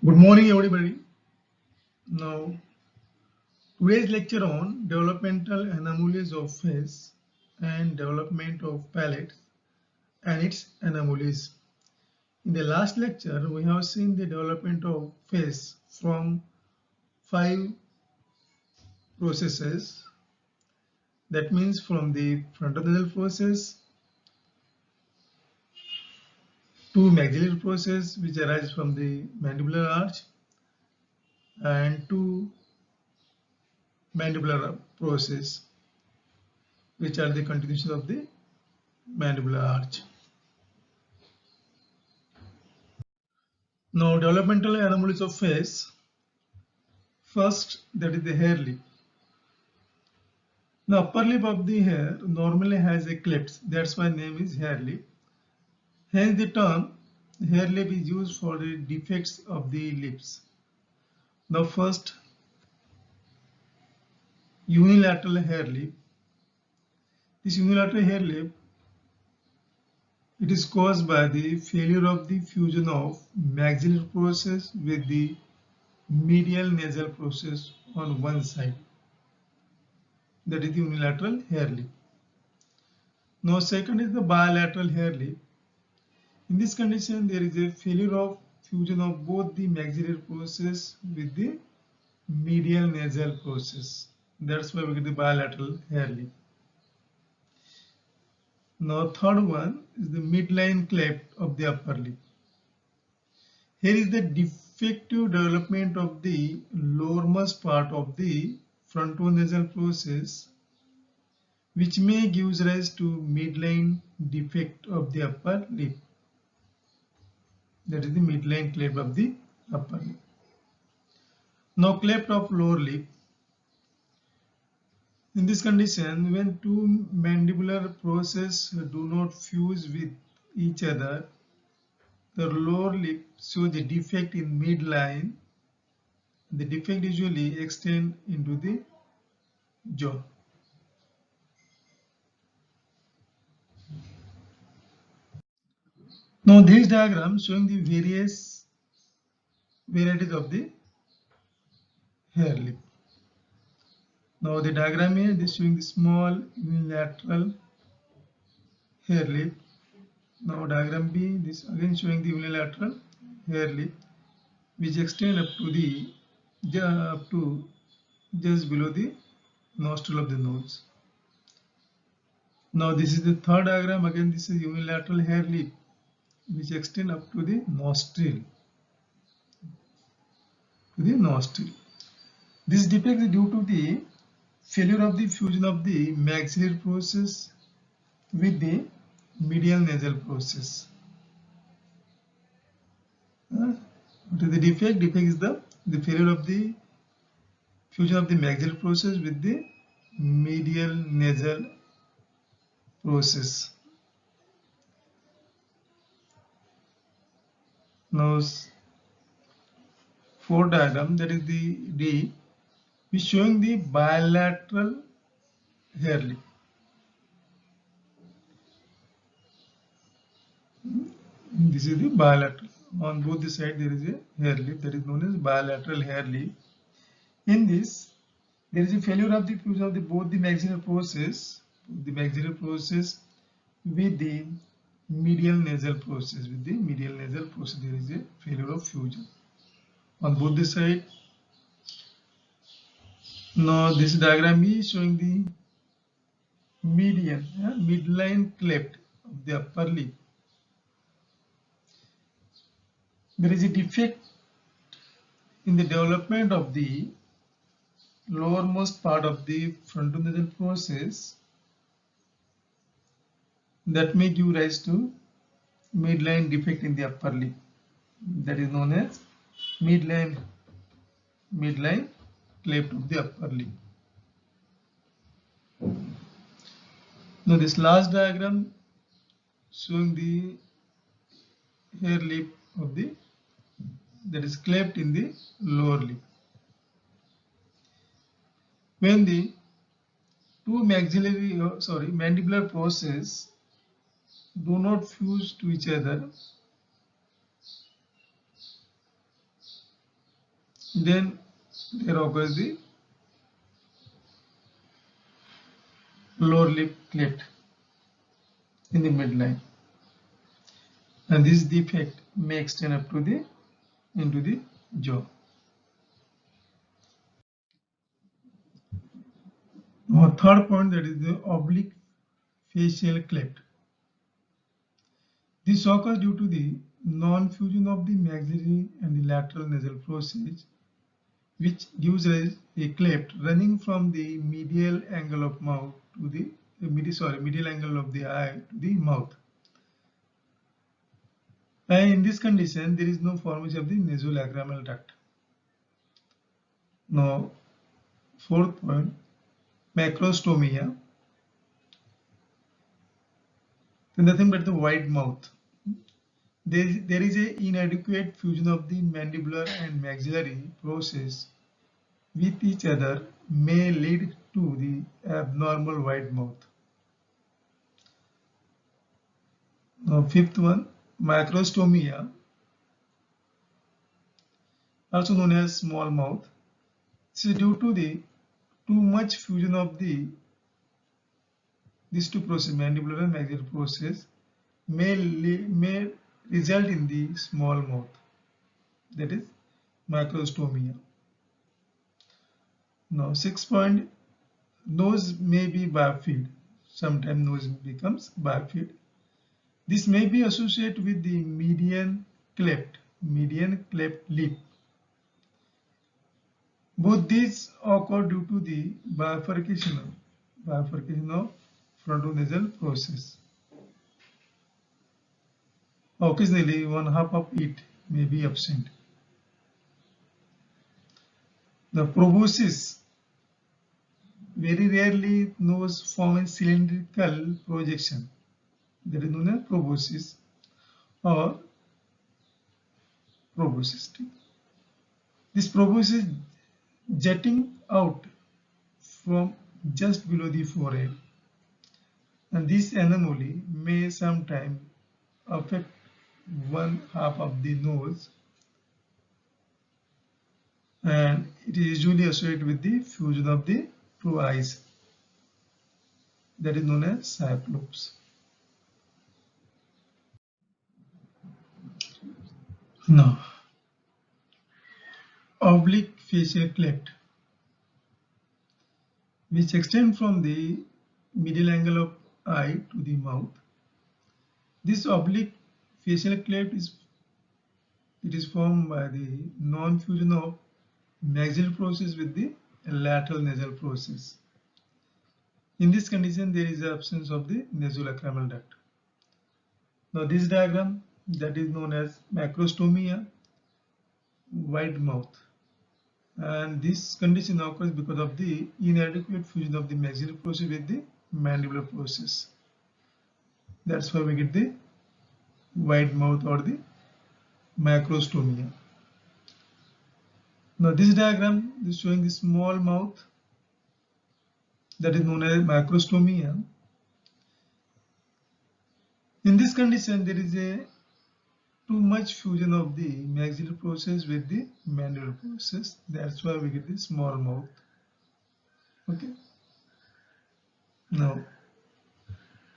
Good morning, everybody. Now, today's lecture on developmental anomalies of face and development of palate and its anomalies. In the last lecture, we have seen the development of face from 5 processes. That means from the frontonasal process to maxillary process, which arises from the mandibular arch, and to mandibular process, which are the continuation of the mandibular arch. Now, developmental anomalies of face. First, that is the hair lip. The upper lip of the hair normally has a cleft. That's why name is hair lip. Hence, the term hair lip is used for the defects of the lips. The first, unilateral hair lip. This unilateral hair lip, it is caused by the failure of the fusion of maxillary process with the medial nasal process on one side. That is the unilateral hair lip. Now, second is the bilateral hair lip. In this condition, there is a failure of fusion of both the maxillary process with the medial nasal process. That's why we get the bilateral hair lip. Now, third one is the midline cleft of the upper lip. Here is the defective development of the lowermost part of the frontonasal process, which may give rise to midline defect of the upper lip. That is the midline cleft of the upper lip. Now, cleft of lower lip. In this condition, when two mandibular processes do not fuse with each other, the lower lip shows a defect in midline. The defect usually extends into the jaw. Now, this diagram showing the various varieties of the hair lip. Now, the diagram here is showing the small unilateral hair lip. Now, diagram B, this again showing the unilateral hair lip, which extend up to just below the nostril of the nose. Now, this is the third diagram. Again, this is unilateral hair lip, which extend up to the nostril. This defect is due to the failure of the fusion of the maxillary process with the medial nasal process. What is the defect? Defect is the failure of the fusion of the maxillary process with the medial nasal process. Now, fourth diagram, that is the D, is showing the bilateral hair lip. This is the bilateral. On both the sides there is a hair lip, that is known as bilateral hair lip. In this, there is a failure of the fusion of both the maxillary process with the medial nasal process. There is a failure of fusion on both the sides. Now, this diagram is showing the midline cleft of the upper lip. There is a defect in the development of the lowermost part of the frontonasal process that may give rise to midline defect in the upper lip. That is known as midline cleft of the upper lip. Now, this last diagram showing the hair lip of the that is cleft in the lower lip. When the two mandibular process do not fuse to each other, Then there occurs the lower lip cleft in the midline, and this defect may extend up to the into the jaw. Now, third point, that is the oblique facial cleft. This occurs due to the non-fusion of the maxillary and the lateral nasal process, which gives rise a cleft running from the medial angle of mouth to the medial angle of the eye to the mouth. And in this condition, there is no formation of the nasolacrimal duct. Now, fourth point, macrostomia. Nothing but the wide mouth. There is a inadequate fusion of the mandibular and maxillary process with each other may lead to the abnormal wide mouth. Now, fifth one, macrostomia, also known as small mouth. This is due to the too much fusion of these two processes, mandibular and maxillary process, may result in the small mouth, that is macrostomia. Now, sixth point, nose may be bifid. Sometimes nose becomes bifid. This may be associated with the median cleft lip. Both these occur due to the bifurcation of frontonasal process. Occasionally, one half of it may be absent. The proboscis, very rarely nose form a cylindrical projection, that is known as proboscis or proboscis. This proboscis jutting out from just below the forehead, and this anomaly may sometimes affect one half of the nose, and it is usually associated with the fusion of the two eyes, that is known as cyclops. Now, oblique facial cleft, which extend from the medial angle of eye to the mouth. This oblique facial cleft is formed by the non-fusion of maxillary process with the lateral nasal process. In this condition, there is the absence of the nasolacrimal duct. Now, this diagram, that is known as macrostomia, wide mouth, and this condition occurs because of the inadequate fusion of the maxillary process with the mandibular process. That's why we get the wide mouth or the macrostomia. Now, this diagram is showing the small mouth, that is known as macrostomia. In this condition, there is a too much fusion of the maxillary process with the mandibular process. That's why we get the small mouth. Okay. Now,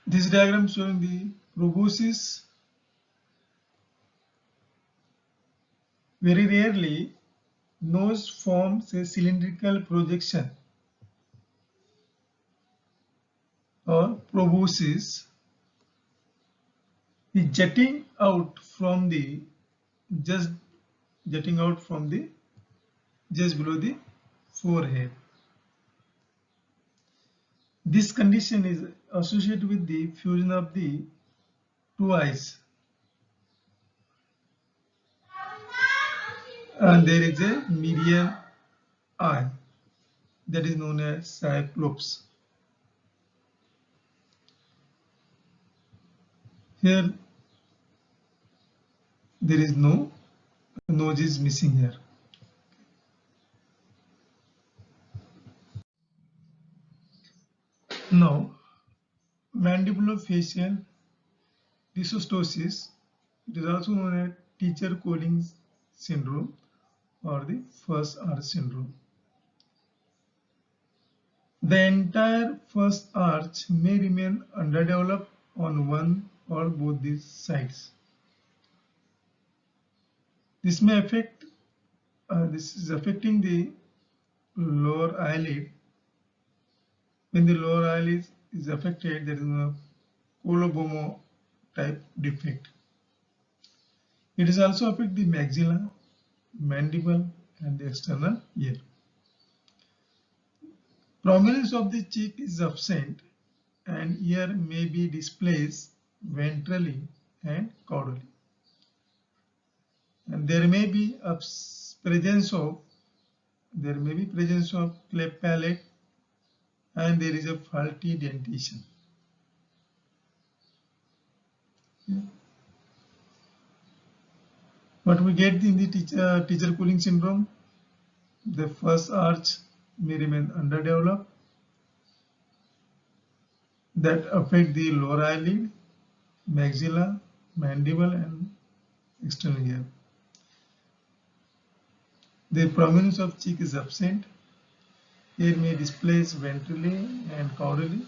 this diagram showing the proboscis. Very rarely, nose forms a cylindrical projection or proboscis is jutting out from the just below the forehead. This condition is associated with the fusion of the two eyes, and there is a median eye, that is known as cyclops. Here there is no nose is missing here. Now, mandibulofacial dysostosis, it is also known as teacher Collins syndrome or the first arch syndrome. The entire first arch may remain underdeveloped on one or both these sides. This may affect, this is affecting the lower eyelid. When the lower eyelid is affected, there is a coloboma type defect. It is also affect the maxilla, mandible, and the external ear. Prominence of the cheek is absent, and ear may be displaced ventrally and caudally. And there may be presence of cleft palate, and there is a faulty dentition. What we get in the teacher cooling syndrome, the first arch may remain underdeveloped, that affect the lower eyelid, maxilla, mandible, and external ear. The prominence of cheek is absent. Ear may displace ventrally and caudally,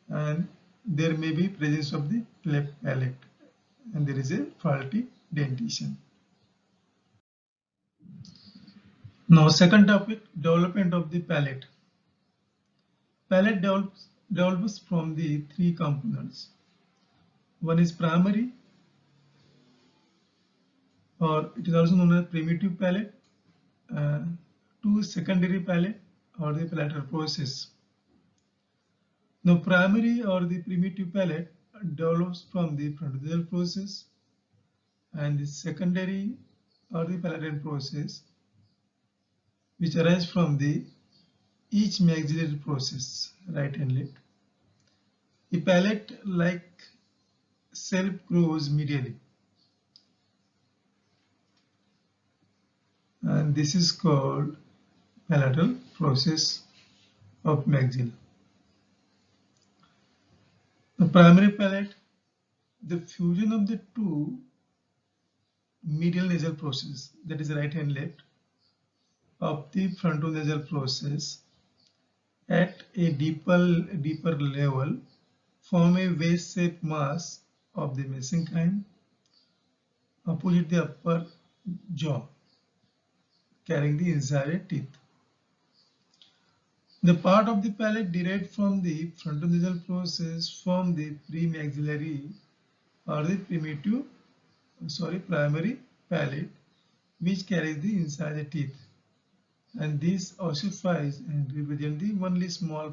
and there may be presence of the cleft palate, and there is a faulty dentition. Now, second topic, development of the palate. Palate develops from the three components. One is primary, or it is also known as primitive palate. Two is secondary palate, or the palatal process. Now, primary or the primitive palate develops from the frontonasal process, and the secondary or the palatal process, which arises from the each maxillary process, right and left. The palate like self grows medially, and this is called palatal process of maxilla. The primary palate, the fusion of the two medial nasal process, that is right and left, of the frontonasal process at a deeper level form a vase-shaped mass of the mesenchyme opposite the upper jaw, carrying the incised teeth. The part of the palate derived from the frontonasal process form the premaxillary or the primary palate, which carries the incised teeth, and this ossifies and represents the only small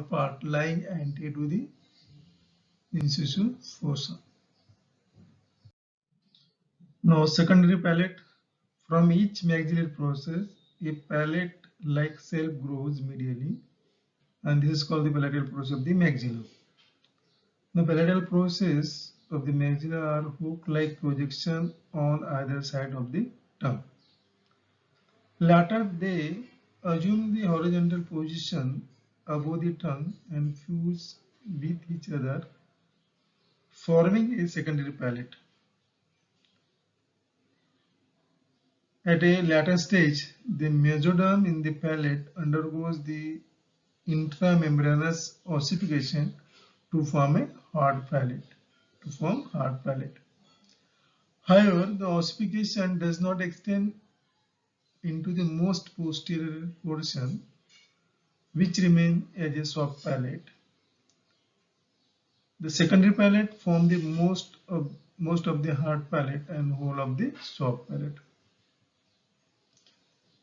part lying anterior to the incisus fossa. Now, secondary palate, from each maxillary process, a palate like self grows medially, and this is called the palatal process of the maxilla. The palatal process of the maxilla are hook-like projection on either side of the tongue. Later, they assume the horizontal position above the tongue and fuse with each other, forming a secondary palate. At a later stage, the mesoderm in the palate undergoes the intramembranous ossification to form a hard palate. However, the ossification does not extend into the most posterior portion, which remain as a soft palate. The secondary palate form the most of the hard palate and whole of the soft palate.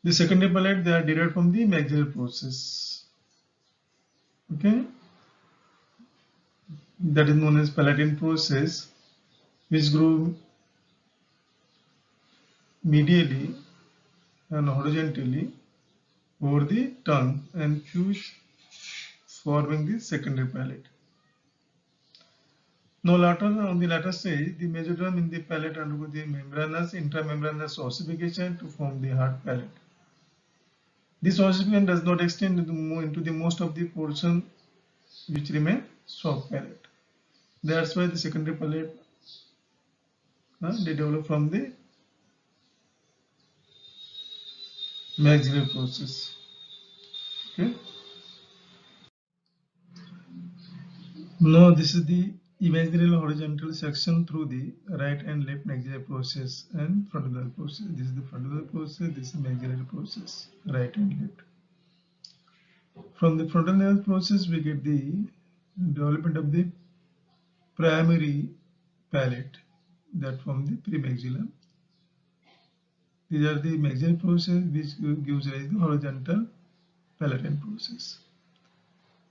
The secondary palate, they are derived from the maxillary process. Okay, that is known as palatine process, which grow medially and horizontally over the tongue and fuse, forming the secondary palate. Now, on the latter stage, the mesoderm in the palate undergoes the intramembranous ossification to form the hard palate. This ossification does not extend into the most of the portion which remain soft palate. That's why the secondary palate they develop from the maxillary process. Okay. Now this is the imaginary horizontal section through the right and left maxillary process and frontal process. This is the frontal process, this is the maxillary process, right and left. From the frontal nerve process, we get the development of the primary palate, that from the premaxilla. These are the maxillary process which gives rise to horizontal palatine process.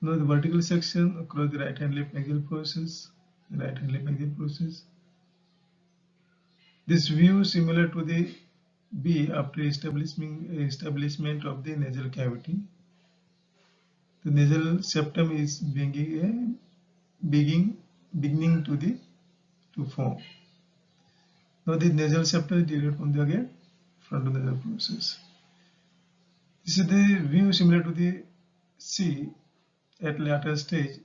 Now the vertical section across the right and left maxillary process, right and left maxillary process. This view similar to the B after establishment of the nasal cavity. The nasal septum is beginning to form. Now the nasal septum is derived from the again frontal nasal process. This is the view similar to the C. At later stage,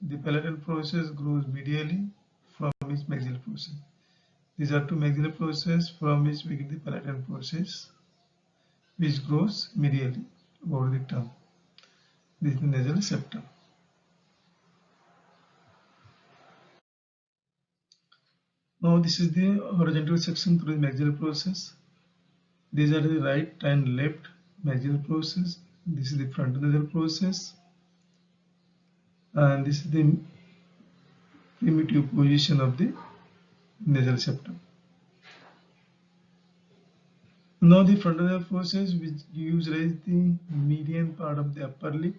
the palatal process grows medially from its maxillary process. These are two maxillary processes from which we get the palatal process, which grows medially over the tongue. This is the nasal septum. Now this is the horizontal section through the maxillary process. These are the right and left maxillary process. This is the frontal nasal process. And this is the primitive position of the nasal septum. Now the frontal nasal process which gives rise the median part of the upper lip,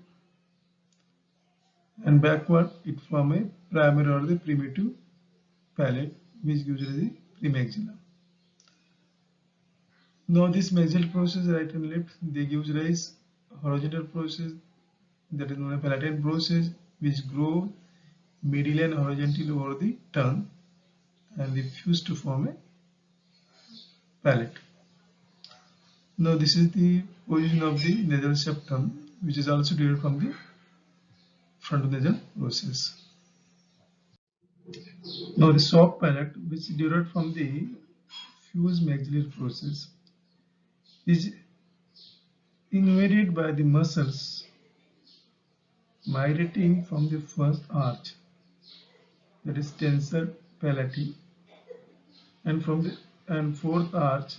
and backward it form a primary or the primitive palate which gives rise the premaxilla. Now this maxillary process, right and left, they gives rise horizontal process, that is known as palatine process, which grow medially and horizontally over the tongue and they fuse to form a palate. Now this is the position of the nasal septum, which is also derived from the frontonasal process. Now the soft palate, which is derived from the fused maxillary process, is invaded by the muscles migrating from the first arch, that is tensor palati, and from the fourth arch,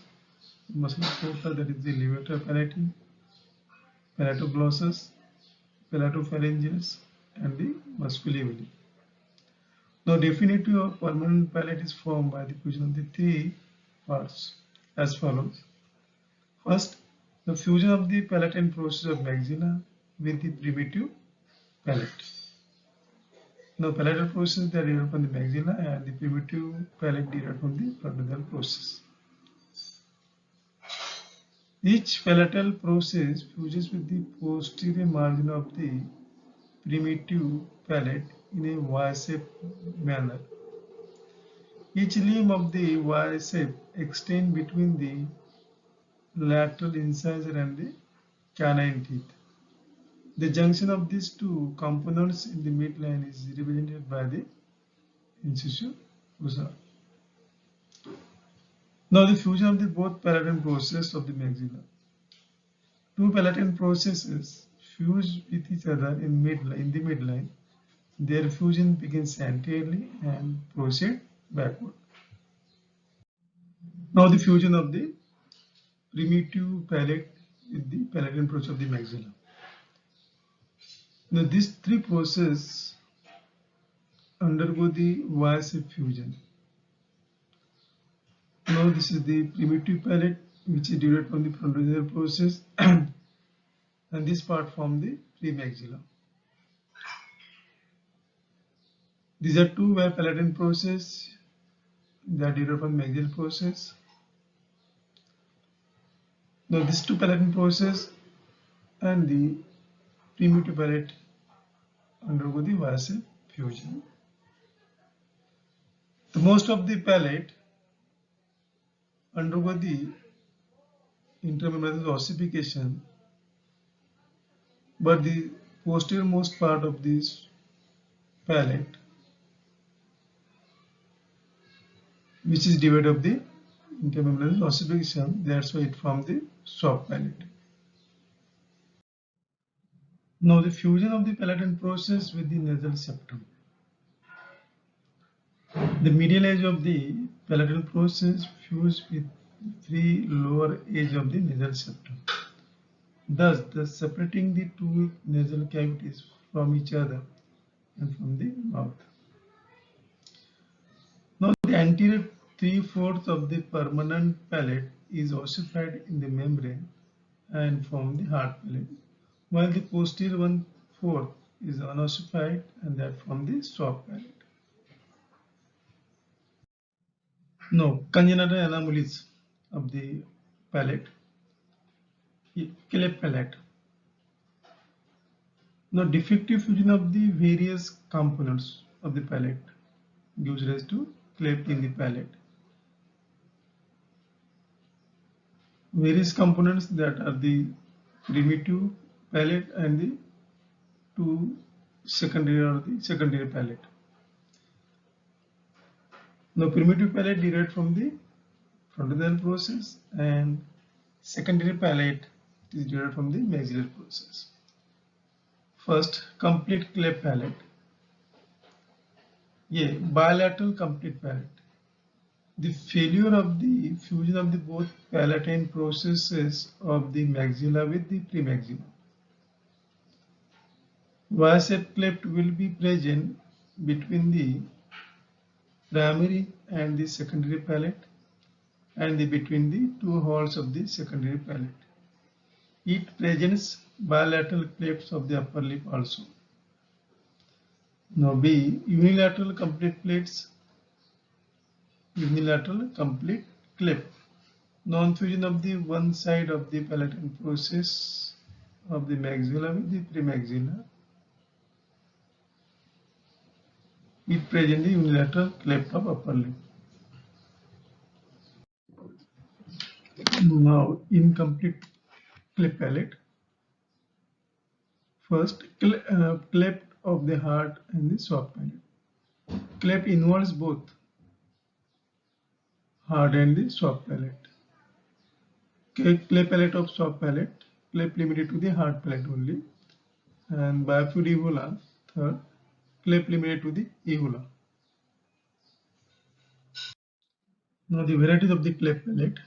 muscle fourth, that is the levator palati, palatoglossus, palatopharyngeus, and the musculi. Now definitive or permanent palate is formed by the fusion of the three parts as follows. First, the fusion of the palatine process of maxilla with the primitive palate. Now palatal process they are derived from the maxilla and the primitive palate derived from the frontonasal process. Each palatal process fuses with the posterior margin of the primitive palate in a Y-shaped manner. Each limb of the Y-shape extends between the lateral incisor and the canine teeth. The junction of these two components in the midline is represented by the incisio fossa. Now the fusion of the both palatine process of the maxilla. Two palatine processes fuse with each other in the midline. Their fusion begins anteriorly and proceed backward. Now the fusion of the primitive palate with the palatine process of the maxilla. Now these three processes undergo the Y-shaped fusion. Now this is the primitive palate which is derived from the frontonasal process and this part from the premaxilla. These are two where palatine process that derived from maxillary process. Now these two palatine process and the primitive palate undergo the Y-shaped fusion. The most of the palate undergo the intermembranous ossification, but the posterior most part of this palate, which is divided of the intermembranous ossification, that's why it forms the soft palate. Now the fusion of the palatal process with the nasal septum. The medial edge of the palatal process fused with three lower edge of the nasal septum, thus separating the two nasal cavities from each other and from the mouth. Now the anterior 3/4 of the permanent palate is ossified in the membrane and form the hard palate, while the posterior 1/4 is unossified and that from the soft palate. No, congenital anomalies of the palate, cleft palate. Now, defective fusion of the various components of the palate gives rise to cleft in the palate. Various components that are the primitive palate and the two secondary or the secondary palate. Now, primitive palate derived from the frontal process and secondary palate is derived from the maxillary process. First, complete cleft palate. A bilateral complete palate. The failure of the fusion of the both palatine processes of the maxilla with the premaxilla. Y-shaped cleft will be present between the primary and the secondary palate and between the two halls of the secondary palate. It presents bilateral clefts of the upper lip also. Now B, unilateral complete plates, unilateral complete cleft. Non-fusion of the one side of the palatine process of the maxilla with the premaxilla. It presents the unilateral cleft of upper lip. Now, incomplete cleft palate. First, cleft of the hard and the soft palate. Cleft involves both hard and the soft palate. Cleft palate of soft palate, cleft limited to the hard palate only, and bifid uvula. Third, cleft limited to the uvula. Now the varieties of the cleft palate.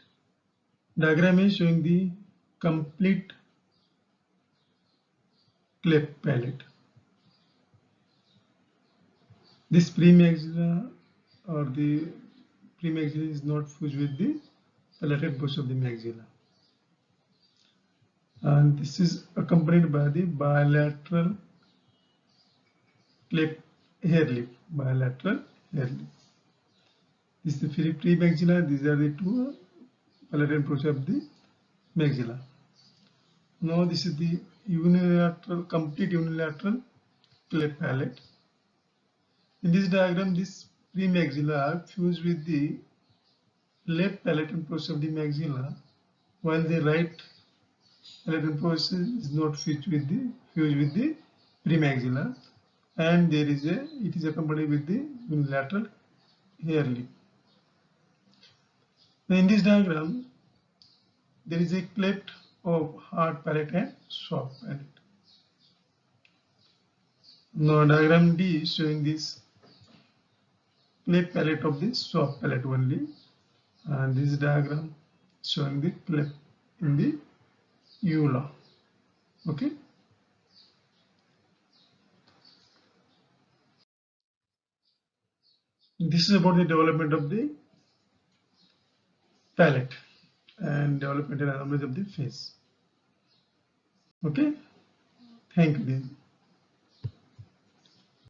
Diagram is showing the complete cleft palate. This premaxilla or the premaxilla is not fused with the palatal portion of the maxilla. And this is accompanied by the bilateral cleft hair lip. Bilateral hair lip. This is the premaxilla. These are the two palatal portion of the maxilla. Now this is the unilateral, complete unilateral cleft palate. In this diagram, this premaxilla are fused with the left palatal portion of the maxilla, while the right palatal portion is not fused with the premaxilla, and it is accompanied with the unilateral hair lip. Now in this diagram, there is a cleft of hard palate and soft palate. Now diagram D is showing this cleft palate of the soft palate only, and this diagram showing the cleft in the uvula. Okay. This is about the development of the palate and developmental anomalies of the face. Okay. Thank you.